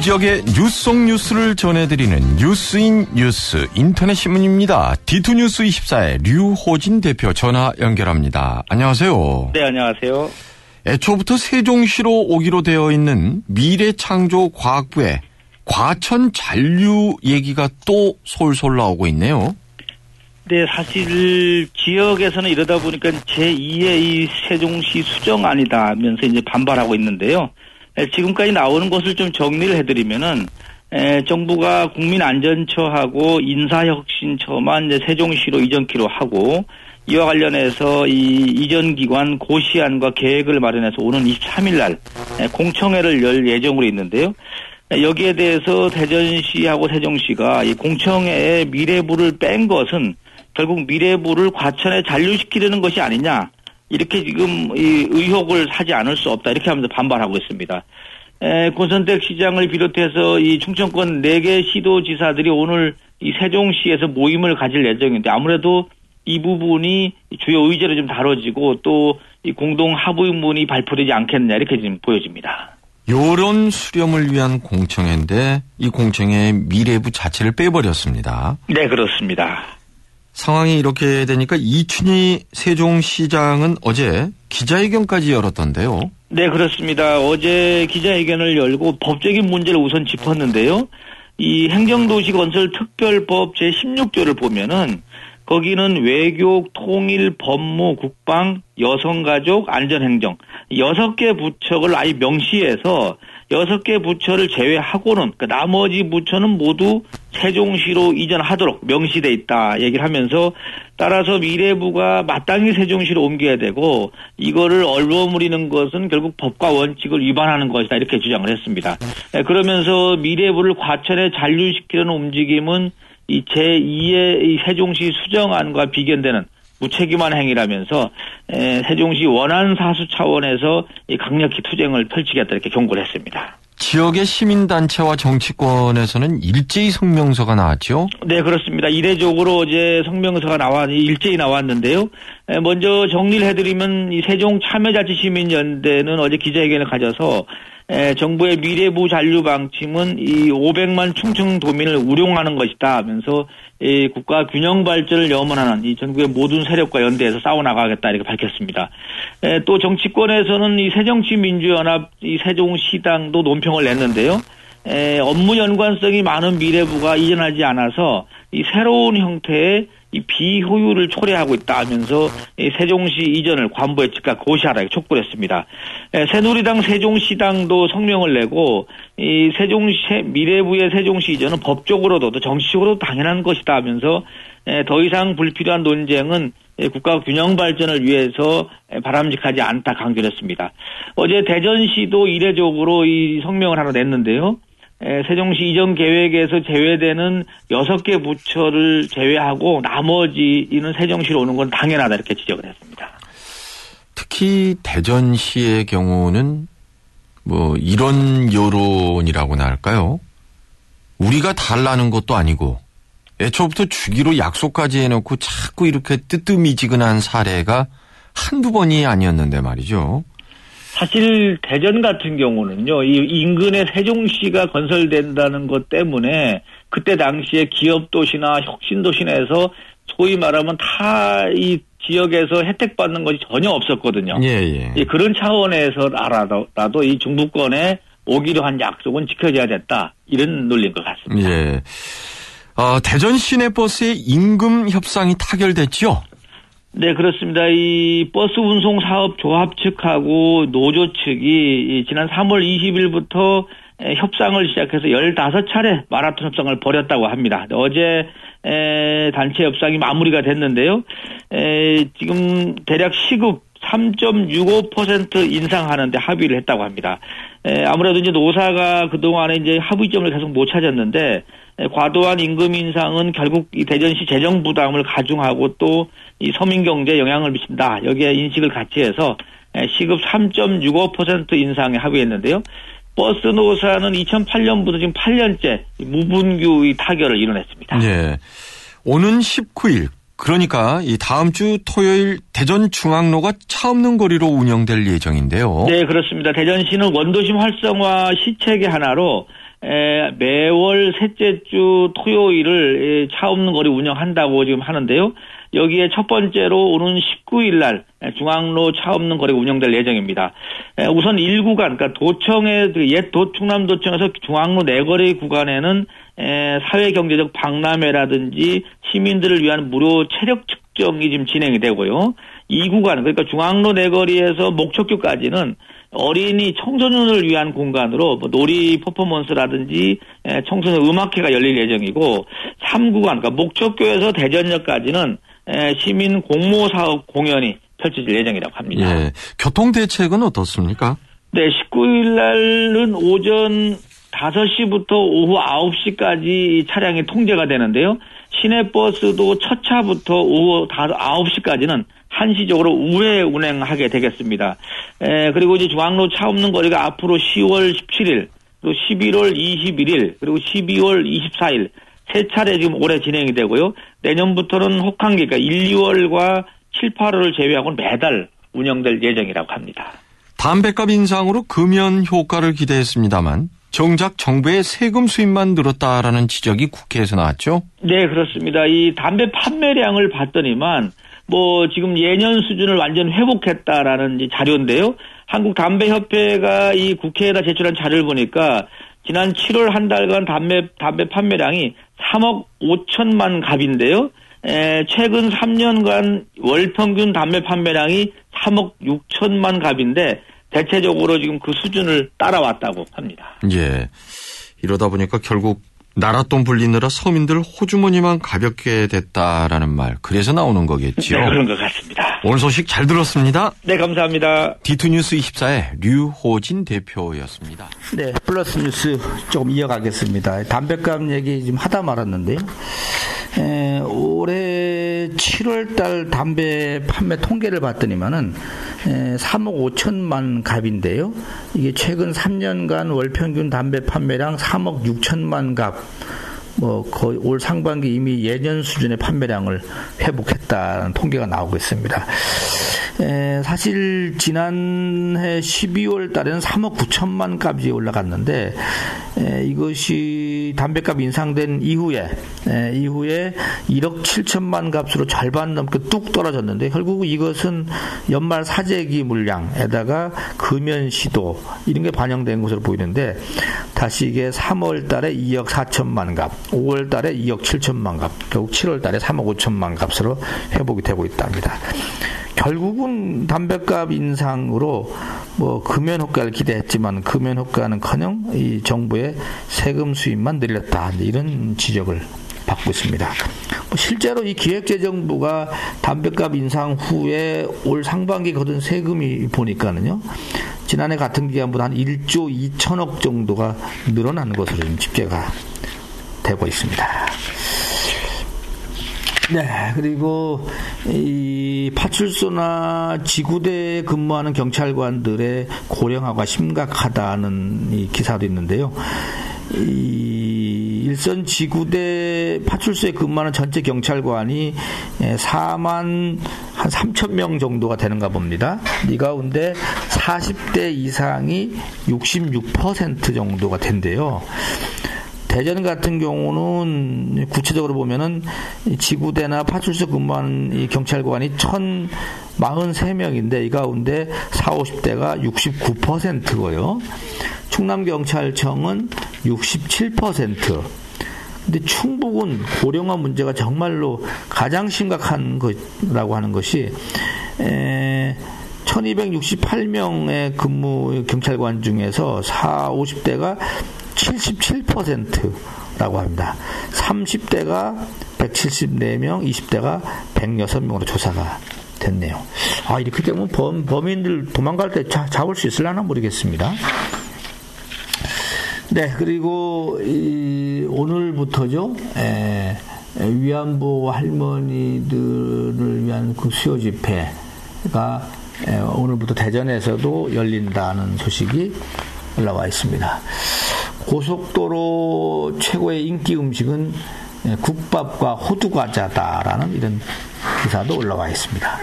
우리 지역의 뉴스 속 뉴스를 전해드리는 뉴스인 뉴스 인터넷 신문입니다. D2뉴스24의 류호진 대표 전화 연결합니다. 안녕하세요. 네, 안녕하세요. 애초부터 세종시로 오기로 되어 있는 미래창조과학부의 과천 잔류 얘기가 또 솔솔 나오고 있네요. 네, 사실 지역에서는 이러다 보니까 제2의 이 세종시 수정안이다 하면서 이제 반발하고 있는데요. 지금까지 나오는 것을 좀 정리를 해드리면은 정부가 국민안전처하고 인사혁신처만 이제 세종시로 이전키로 하고 이와 관련해서 이 이전 기관 고시안과 계획을 마련해서 오는 23일 날 공청회를 열 예정으로 있는데요. 여기에 대해서 대전시하고 세종시가 이 공청회에 미래부를 뺀 것은 결국 미래부를 과천에 잔류시키려는 것이 아니냐. 이렇게 지금 이 의혹을 사지 않을 수 없다. 이렇게 하면서 반발하고 있습니다. 권선택 시장을 비롯해서 이 충청권 4개 시도지사들이 오늘 이 세종시에서 모임을 가질 예정인데 아무래도 이 부분이 주요 의제로 좀 다뤄지고 또 이 공동 합의문이 발표되지 않겠느냐 이렇게 지금 보여집니다. 요런 수렴을 위한 공청회인데 이 공청회의 미래부 자체를 빼버렸습니다. 네, 그렇습니다. 상황이 이렇게 되니까 이춘희 세종시장은 어제 기자회견까지 열었던데요. 네, 그렇습니다. 어제 기자회견을 열고 법적인 문제를 우선 짚었는데요. 이 행정도시건설특별법 제16조를 보면은 거기는 외교, 통일, 법무, 국방, 여성가족, 안전행정 6개 부처를 아예 명시해서 6개 부처를 제외하고는 그러니까 나머지 부처는 모두 세종시로 이전하도록 명시돼 있다 얘기를 하면서 따라서 미래부가 마땅히 세종시로 옮겨야 되고 이거를 얼버무리는 것은 결국 법과 원칙을 위반하는 것이다 이렇게 주장을 했습니다. 그러면서 미래부를 과천에 잔류시키려는 움직임은 이 제2의 이 세종시 수정안과 비견되는 무책임한 행위라면서 세종시 원안 사수 차원에서 이 강력히 투쟁을 펼치겠다 이렇게 경고를 했습니다. 지역의 시민단체와 정치권에서는 일제히 성명서가 나왔죠? 네, 그렇습니다. 이례적으로 어제 성명서가 일제히 나왔는데요. 먼저 정리를 해드리면 이 세종 참여자치시민연대는 어제 기자회견을 가져서 정부의 미래부 잔류 방침은 이 500만 충청도민을 우롱하는 것이다 하면서 이 국가 균형 발전을 염원하는 이 전국의 모든 세력과 연대해서 싸워나가겠다 이렇게 밝혔습니다. 또 정치권에서는 이 새정치민주연합 이 세종시당도 논평을 냈는데요. 업무 연관성이 많은 미래부가 이전하지 않아서 이 새로운 형태의 이 비효율을 초래하고 있다 하면서 이 세종시 이전을 관부에 즉각 고시하라 촉구를 했습니다. 새누리당 세종시당도 성명을 내고 이 미래부의 세종시 이전은 법적으로도 정치적으로도 당연한 것이다 하면서 더 이상 불필요한 논쟁은 국가 균형 발전을 위해서 바람직하지 않다 강조를 했습니다. 어제 대전시도 이례적으로 이 성명을 하나 냈는데요. 세종시 이전 계획에서 제외되는 6개 부처를 제외하고 나머지는 세종시로 오는 건 당연하다 이렇게 지적을 했습니다. 특히 대전시의 경우는 뭐 이런 여론이라고나 할까요? 우리가 달라는 것도 아니고 애초부터 주기로 약속까지 해놓고 자꾸 이렇게 뜨뜻미지근한 사례가 한두 번이 아니었는데 말이죠. 사실 대전 같은 경우는요, 이 인근에 세종시가 건설된다는 것 때문에 그때 당시에 기업도시나 혁신도시 내에서 소위 말하면 타 이 지역에서 혜택 받는 것이 전혀 없었거든요. 예. 그런 차원에서라도 이 중부권에 오기로 한 약속은 지켜져야 됐다. 이런 논리인 것 같습니다. 예. 대전 시내버스의 임금 협상이 타결됐죠? 네, 그렇습니다. 이 버스 운송 사업 조합 측하고 노조 측이 지난 3월 20일부터 협상을 시작해서 15차례 마라톤 협상을 벌였다고 합니다. 어제 단체 협상이 마무리가 됐는데요. 지금 대략 시급 3.65% 인상하는데 합의를 했다고 합니다. 아무래도 이제 노사가 그동안에 이제 합의점을 계속 못 찾았는데 과도한 임금 인상은 결국 이 대전시 재정 부담을 가중하고 또 이 서민 경제에 영향을 미친다. 여기에 인식을 같이 해서 시급 3.65% 인상에 합의했는데요. 버스 노사는 2008년부터 지금 8년째 무분규 이 타결을 이뤄냈습니다. 네. 오는 19일 그러니까 이 다음 주 토요일 대전 중앙로가 차 없는 거리로 운영될 예정인데요. 네, 그렇습니다. 대전시는 원도심 활성화 시책의 하나로 매월 셋째 주 토요일을 차 없는 거리 운영한다고 지금 하는데요. 여기에 첫 번째로 오는 19일 날 중앙로 차 없는 거리가 운영될 예정입니다. 우선 1구간, 그러니까 도청의 옛 충남도청에서 중앙로 내거리 구간에는 사회경제적 박람회라든지 시민들을 위한 무료 체력 측정이 지금 진행이 되고요. 2구간, 그러니까 중앙로 내거리에서 목적교까지는 어린이 청소년을 위한 공간으로 뭐 놀이 퍼포먼스라든지 청소년 음악회가 열릴 예정이고 3구간, 그러니까 목적교에서 대전역까지는 시민 공모 사업 공연이 펼쳐질 예정이라고 합니다. 예. 교통 대책은 어떻습니까? 네, 19일 날은 오전 5시부터 오후 9시까지 차량이 통제가 되는데요. 시내버스도 첫 차부터 오후 9시까지는 한시적으로 우회 운행하게 되겠습니다. 그리고 이제 중앙로 차 없는 거리가 앞으로 10월 17일, 또 11월 21일, 그리고 12월 24일 세 차례 지금 올해 진행이 되고요. 내년부터는 혹한기, 그러니까 1, 2월과 7, 8월을 제외하고는 매달 운영될 예정이라고 합니다. 담뱃값 인상으로 금연 효과를 기대했습니다만 정작 정부의 세금 수입만 늘었다라는 지적이 국회에서 나왔죠? 네, 그렇습니다. 이 담배 판매량을 봤더니만 뭐 지금 예년 수준을 완전 회복했다라는 자료인데요. 한국담배협회가 이 국회에다 제출한 자료를 보니까 지난 7월 한 달간 담배 판매량이 3억 5천만 갑인데요. 최근 3년간 월 평균 담배 판매량이 3억 6천만 갑인데 대체적으로 지금 그 수준을 따라왔다고 합니다. 예. 이러다 보니까 결국 나라 돈 불리느라 서민들 호주머니만 가볍게 됐다라는 말. 그래서 나오는 거겠죠. 네, 그런 것 같습니다. 오늘 소식 잘 들었습니다. 네, 감사합니다. D2뉴스 24의 류호진 대표였습니다. 네, 플러스 뉴스 조금 이어가겠습니다. 담뱃값 얘기 좀 하다 말았는데요. 올해 7월 달 담배 판매 통계를 봤더니만은 3억 5천만 갑인데요. 이게 최근 3년간 월 평균 담배 판매량 3억 6천만 갑. 뭐 거의 올 상반기 이미 예년 수준의 판매량을 회복했다는 통계가 나오고 있습니다. 사실 지난해 12월 달에는 3억 9천만 값이 올라갔는데 이것이 담배값 인상된 이후에 1억 7천만 값으로 절반 넘게 뚝 떨어졌는데 결국 이것은 연말 사재기 물량에다가 금연 시도 이런 게 반영된 것으로 보이는데 다시 이게 3월 달에 2억 4천만 값, 5월 달에 2억 7천만 값, 결국 7월 달에 3억 5천만 값으로 회복이 되고 있답니다. 결국은 담뱃값 인상으로 뭐 금연 효과를 기대했지만 금연 효과는커녕 이 정부의 세금 수입만 늘렸다 이런 지적을 받고 있습니다. 실제로 이 기획재정부가 담뱃값 인상 후에 올 상반기 거둔 세금이 보니까는요 지난해 같은 기간보다 한 1조 2천억 정도가 늘어난 것으로 지금 집계가 되고 있습니다. 네, 그리고 이 파출소나 지구대에 근무하는 경찰관들의 고령화가 심각하다는 이 기사도 있는데요. 이 일선 지구대 파출소에 근무하는 전체 경찰관이 4만 한 3천 명 정도가 되는가 봅니다. 이 가운데 40대 이상이 66% 정도가 된대요. 대전 같은 경우는 구체적으로 보면은 지구대나 파출소 근무하는 이 경찰관이 1,043명인데 이 가운데 40, 50대가 69%고요. 충남경찰청은 67%. 근데 충북은 고령화 문제가 정말로 가장 심각한 거라고 하는 것이 1268명의 근무 경찰관 중에서 40, 50대가 77%라고 합니다. 30대가 174명, 20대가 106명으로 조사가 됐네요. 아, 이렇게 되면 범인들 도망갈 때 잡을 수 있으려나 모르겠습니다. 네, 그리고 오늘부터죠. 위안부 할머니들을 위한 그 수요 집회가 오늘부터 대전에서도 열린다는 소식이 올라와 있습니다. 고속도로 최고의 인기 음식은 국밥과 호두과자다라는 이런 기사도 올라와 있습니다.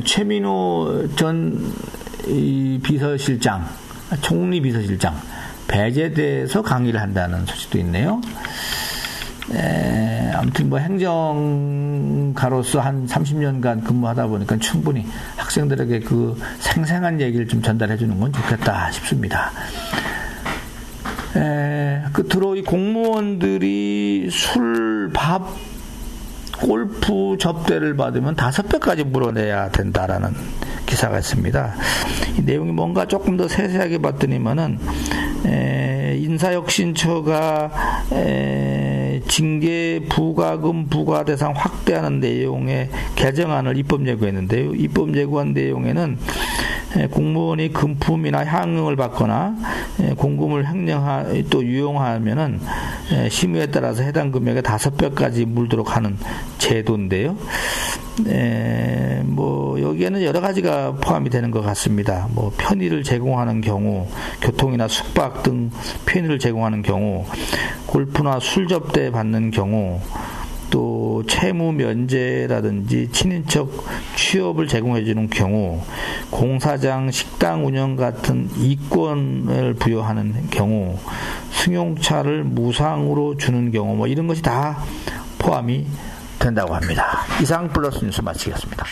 최민호 전 비서실장, 총리 비서실장, 배제돼서 강의를 한다는 소식도 있네요. 아무튼 뭐 행정가로서 한 30년간 근무하다 보니까 충분히 학생들에게 그 생생한 얘기를 좀 전달해 주는 건 좋겠다 싶습니다. 끝으로 이 공무원들이 술, 밥, 골프 접대를 받으면 5배까지 물어내야 된다라는 기사가 있습니다. 이 내용이 뭔가 조금 더 세세하게 봤더니만은 인사혁신처가 징계 부과금 부과 대상 확대하는 내용의 개정안을 입법 예고했는데요. 입법 예고한 내용에는 공무원이 금품이나 향응을 받거나 공금을 또 유용하면은 심의에 따라서 해당 금액의 5배까지 물도록 하는 제도인데요. 뭐 여기에는 여러 가지가 포함이 되는 것 같습니다. 뭐 편의를 제공하는 경우, 교통이나 숙박 등 편의를 제공하는 경우, 골프나 술 접대 받는 경우, 또 채무 면제라든지 친인척 취업을 제공해 주는 경우, 공사장 식당 운영 같은 이권을 부여하는 경우, 승용차를 무상으로 주는 경우, 뭐 이런 것이 다 포함이 된다고 합니다. 이상 플러스 뉴스 마치겠습니다.